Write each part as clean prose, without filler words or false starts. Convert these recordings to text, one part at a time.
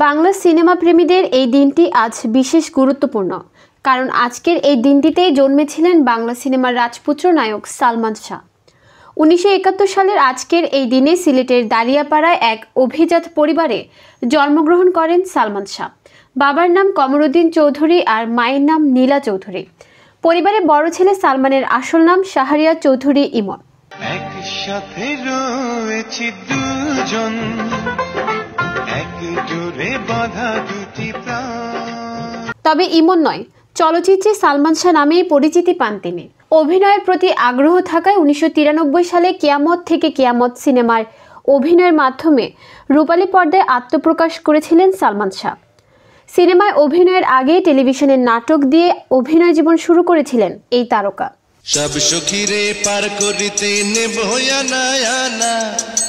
Bangla cinema প্রেমীদের এই দিনটি আজ বিশেষ গুরুত্বপূর্ণ, কারণ আজকের এই দিনটিতেই জন্মেছিলেন বাংলা সিনেমার রাজপুত্র নায়ক সালমান শাহ। 1971 সালের আজকের এই দিনে সিলেটের দারিয়াপাড়ায় এক অভিজাত পরিবারে জন্মগ্রহণ করেন সালমান শাহ। বাবার নাম কমরুদ্দিন চৌধুরী আর মায়ের নাম নীলা চৌধুরী। পরিবারে বড় ছেলে সালমানের আসল নাম শাহরিয়ার চৌধুরী ইমন। একসাথে রয়েছি দুজন, একজোড়ে বাঁধা দুটি প্রাণ। তবে ইমন নয়, চলচ্চিত্রে সালমান শাহ নামেই পরিচিতি পান তিনি। অভিনয়ের প্রতি আগ্রহ থাকায় 1993 সালে কিয়ামত থেকে কিয়ামত সিনেমার অভিনয়ের মাধ্যমে রূপালী পর্দায় আত্মপ্রকাশ করেছিলেন সালমান শাহ। সিনেমায় অভিনয়ের আগে টেলিভিশনের নাটক দিয়ে অভিনয় জীবন শুরু করেছিলেন এই তারকা। সব সখীরে পার করিতে নেব আনা আনা,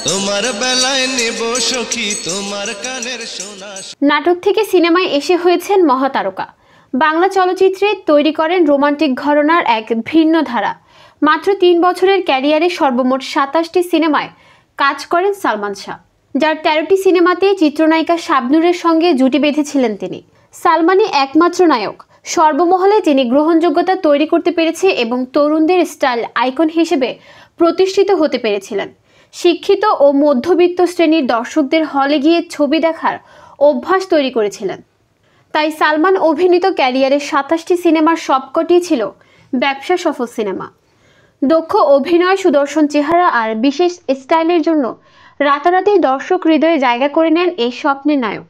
তোমার বেলায় নেব সখী তোমার কানের সোনা। নাটক থেকে সিনেমায় এসে হয়েছেন মহাতারকা। বাংলা চলচ্চিত্রে তৈরি করেন রোমান্টিক ঘরানার এক ভিন্ন ধারা। মাত্র 3 বছরের ক্যারিয়ারে সর্বমোট 27টি সিনেমায় কাজ করেন সালমান শাহ, যার 13টি সিনেমাতে চিত্রনায়িকা শাবনূরের সঙ্গে জুটি বেঁধেছিলেন তিনি। সালমানই একমাত্র নায়ক সর্বমহলে যিনি গ্রহণযোগ্যতা তৈরি করতে পেরেছে এবং তরুণদের স্টাইল আইকন হিসেবে প্রতিষ্ঠিত হতে পেরেছিলেন। শিক্ষিত ও মধ্যবিত্ত শ্রেণীর দর্শকদের হলে গিয়ে ছবি দেখার অভ্যাস তৈরি করেছিলেন। তাই সালমান অভিনীত ক্যারিয়ারের 27টি সিনেমার সবকটি ছিল ব্যবসা সফল সিনেমা। দক্ষ অভিনয়, সুদর্শন চেহারা আর বিশেষ স্টাইলের জন্য রাতারাতি দর্শক হৃদয়ে জায়গা করে নেন এই স্বপ্নের নায়ক।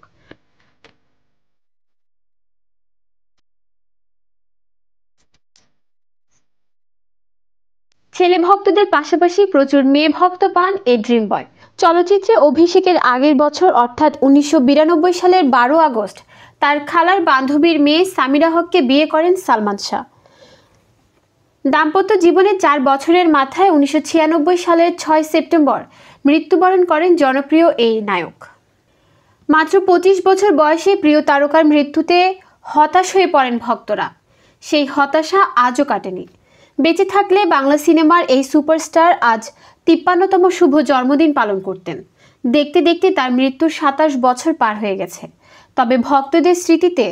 ছেলে ভক্তদের পাশাপাশি প্রচুর মেয়ে ভক্ত পান এই ড্রিম বয়। চলচ্চিত্রে অভিষেকের আগের বছর অর্থাৎ 1992 সালের 12 আগস্ট তার খালার বান্ধবীর মেয়ে সামিরা হককে বিয়ে করেন সালমান শাহ। দাম্পত্য জীবনে 4 বছরের মাথায় 1996 সালের 6 সেপ্টেম্বর মৃত্যুবরণ করেন জনপ্রিয় এই নায়ক। মাত্র 25 বছর বয়সে প্রিয় তারকার মৃত্যুতে হতাশ হয়ে পড়েন ভক্তরা। সেই হতাশা আজও কাটেনি। বেঁচে থাকলে বাংলা সিনেমার এই সুপারস্টার আজ 53তম শুভ জন্মদিন পালন করতেন। দেখতে দেখতে তার মৃত্যুর 27 বছর পার হয়ে গেছে। তবে ভক্তদের স্মৃতিতে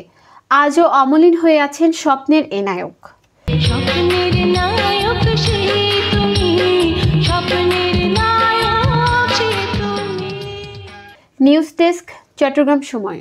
আজও অমলিন হয়ে আছেন স্বপ্নের এ নায়ক। নিউজ ডেস্ক, চট্টগ্রাম সময়।